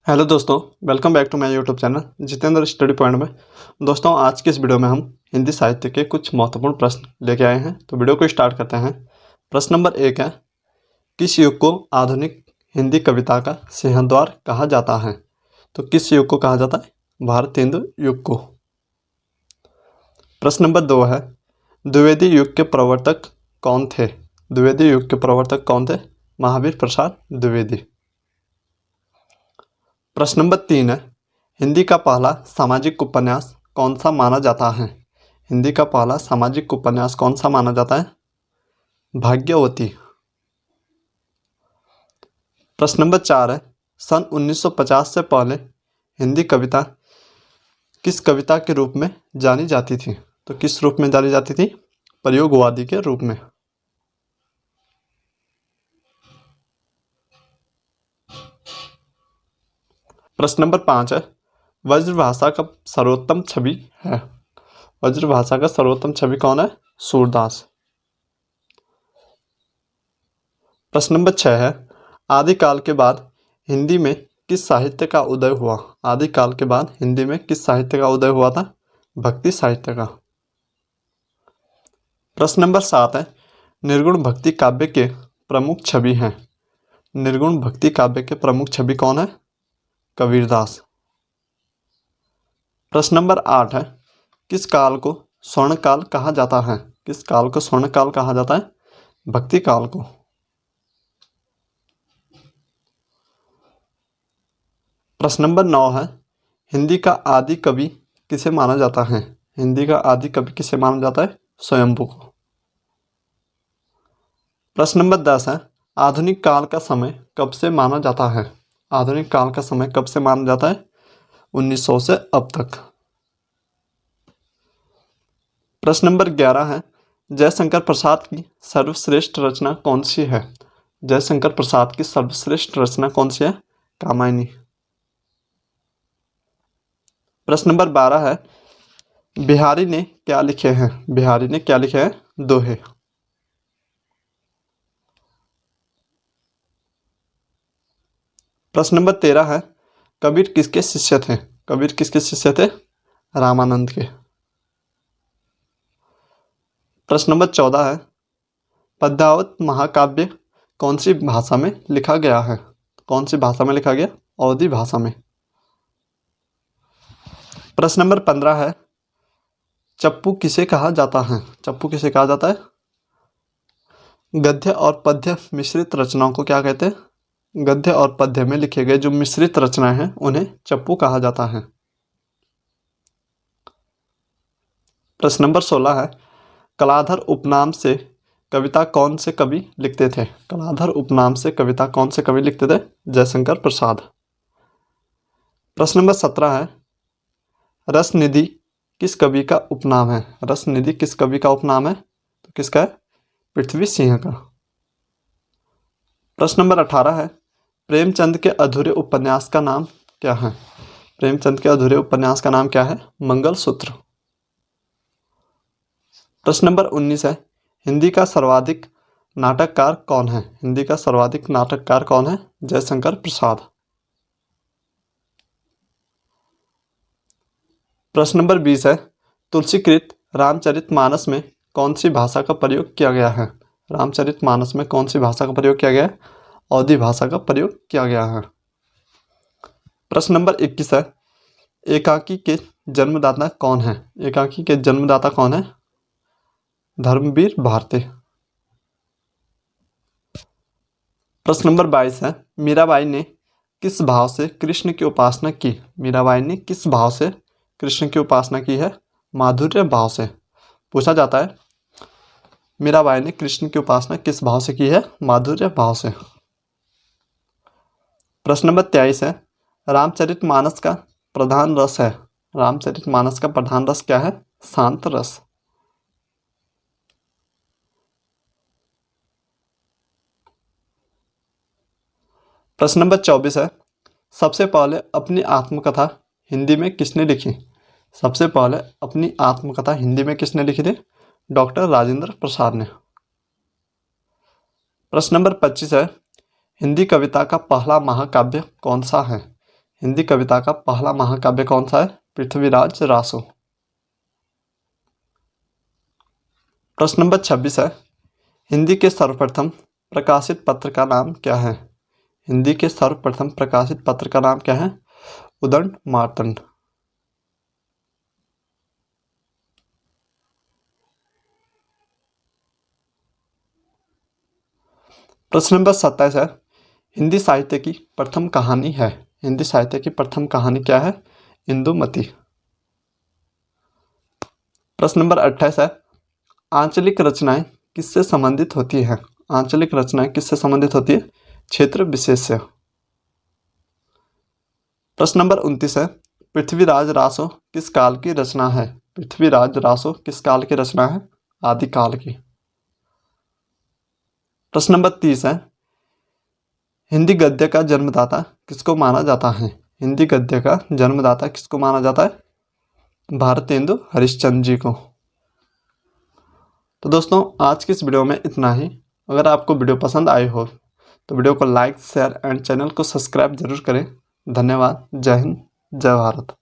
Hello दोस्तों, welcome back to my YouTube channel Jitendra study point में। दोस्तों, आज की इस वीडियो में हम हिंदी साहित्य के कुछ महत्वपूर्ण प्रश्न लेके आए हैं। तो वीडियो को स्टार्ट करते हैं। प्रश्न नंबर 1 है, किस युग को आधुनिक हिंदी कविता का सिंहद्वार कहा जाता है? तो किस युग को कहा जाता है? भारतेंदु युग को। प्रश्न नंबर 2 है, द्विवेदी युग के प्रवर्तक कौन थे? द्विवेदी युग के प्रवर्तक कौन थे? महावीर प्रसाद द्विवेदी। प्रश्न नंबर 3 है, हिंदी का पहला सामाजिक उपन्यास कौन सा माना जाता है? हिंदी का पहला सामाजिक उपन्यास कौन सा माना जाता है? भाग्यवती। प्रश्न नंबर 4 है, सन 1950 से पहले हिंदी कविता किस कविता के रूप में जानी जाती थी? तो किस रूप में जानी जाती थी? प्रयोगवादी के रूप में। प्रश्न नंबर 5 है, वज्रभाषा का सर्वोत्तम छवि है? वज्रभाषा का सर्वोत्तम छवि कौन है? सूरदास। प्रश्न नंबर 6 है, आदिकाल के बाद हिंदी में किस साहित्य का उदय हुआ? आदिकाल के बाद हिंदी में किस साहित्य का उदय हुआ था? भक्ति साहित्य का। प्रश्न नंबर 7 है, निर्गुण भक्ति काव्य के प्रमुख छवि हैं? निर्गुण भक्ति काव्य के प्रमुख छवि कौन है? कबीरदास। प्रश्न नंबर 8 है, किस काल को स्वर्ण काल कहा जाता है? किस काल को स्वर्ण काल कहा जाता है? भक्ति काल को। प्रश्न नंबर 9 है, हिंदी का आदि कवि किसे माना जाता है? हिंदी का आदि कवि किसे माना जाता है? स्वयंभू को। प्रश्न नंबर 10 है, आधुनिक काल का समय कब से माना जाता है? आधुनिक काल का समय कब से माना जाता है? 1900 से अब तक। प्रश्न नंबर 11 है, जयशंकर प्रसाद की सर्वश्रेष्ठ रचना कौन सी है? जयशंकर प्रसाद की सर्वश्रेष्ठ रचना कौन सी है? कामायनी। प्रश्न नंबर 12 है, बिहारी ने क्या लिखे हैं? बिहारी ने क्या लिखे हैं? दोहे। प्रश्न नंबर 13 है, कबीर किसके शिष्य थे? कबीर किसके शिष्य थे? रामानंद के। प्रश्न नंबर 14 है, पद्मावत महाकाव्य कौन सी भाषा में लिखा गया है? कौन सी भाषा में लिखा गया? अवधी भाषा में। प्रश्न नंबर 15 है, चप्पू किसे कहा जाता है? चप्पू किसे कहा जाता है? गद्य और पद्य मिश्रित रचनाओं को क्या कहते हैं? गद्य और पद्य में लिखे गए जो मिश्रित रचनाएं हैं उन्हें चप्पू कहा जाता है। प्रश्न नंबर 16 है, कलाधर उपनाम से कविता कौन से कवि लिखते थे? कलाधर उपनाम से कविता कौन से कवि लिखते थे? जयशंकर प्रसाद। प्रश्न नंबर 17 है, रसनिधि किस कवि का उपनाम है? रसनिधि किस कवि का उपनाम है? तो किसका है? पृथ्वी सिंह का। प्रश्न नंबर 18 है, प्रेमचंद के अधूरे उपन्यास का नाम क्या है? प्रेमचंद के अधूरे उपन्यास का नाम क्या है? मंगलसूत्र। प्रश्न नंबर 19 है, हिंदी का सर्वाधिक नाटककार कौन है? हिंदी का सर्वाधिक नाटककार कौन है? जयशंकर प्रसाद। प्रश्न नंबर 20 है, तुलसीकृत रामचरितमानस में कौन सी भाषा का प्रयोग किया गया है? रामचरितमानस में कौन सी भाषा का प्रयोग किया गया है? अवधी भाषा का प्रयोग किया गया है। प्रश्न नंबर 21 है, एकाकी के जन्मदाता कौन है? एकाकी के जन्मदाता कौन है? धर्मवीर भारती। प्रश्न नंबर 22 है, मीराबाई ने किस भाव से कृष्ण की उपासना की? मीराबाई ने किस भाव से कृष्ण की उपासना की है? माधुर्य भाव से। पूछा जाता है, मीराबाई ने कृष्ण की उपासना किस भाव से की है? माधुर्य भाव से। प्रश्न नंबर 23 है, रामचरितमानस का प्रधान रस है? रामचरितमानस का प्रधान रस क्या है? शांत रस। प्रश्न नंबर 24 है, सबसे पहले अपनी आत्मकथा हिंदी में किसने लिखी? सबसे पहले अपनी आत्मकथा हिंदी में किसने लिखी थी? डॉक्टर राजेंद्र प्रसाद ने। प्रश्न नंबर 25 है, हिंदी कविता का पहला महाकाव्य कौन सा है? हिंदी कविता का पहला महाकाव्य कौन सा है? पृथ्वीराज रासो। प्रश्न नंबर 26 है, हिंदी के सर्वप्रथम प्रकाशित पत्र का नाम क्या है? हिंदी के सर्वप्रथम प्रकाशित पत्र का नाम क्या है? उदंड मार्तंड। प्रश्न नंबर 27 है, हिंदी साहित्य की प्रथम कहानी है। हिंदी साहित्य की प्रथम कहानी क्या है? इंदुमती। प्रश्न नंबर 28 है, आंचलिक रचनाएं किससे संबंधित होती है? आंचलिक रचनाएं किससे संबंधित होती है? क्षेत्र विशेष से। प्रश्न नंबर 29 है, पृथ्वीराज रासो किस काल की रचना है? पृथ्वीराज रासो किस काल की रचना है? आदिकाल की। प्रश्न नंबर 30 है, हिंदी गद्य का जन्मदाता किसको माना जाता है? हिंदी गद्य का जन्मदाता किसको माना जाता है? भारतेंदु हरिश्चंद्र जी को। तो दोस्तों आज की इस वीडियो में इतना ही। अगर आपको वीडियो पसंद आई हो तो वीडियो को लाइक, शेयर एंड चैनल को सब्सक्राइब जरूर करें। धन्यवाद। जय हिंद, जय भारत।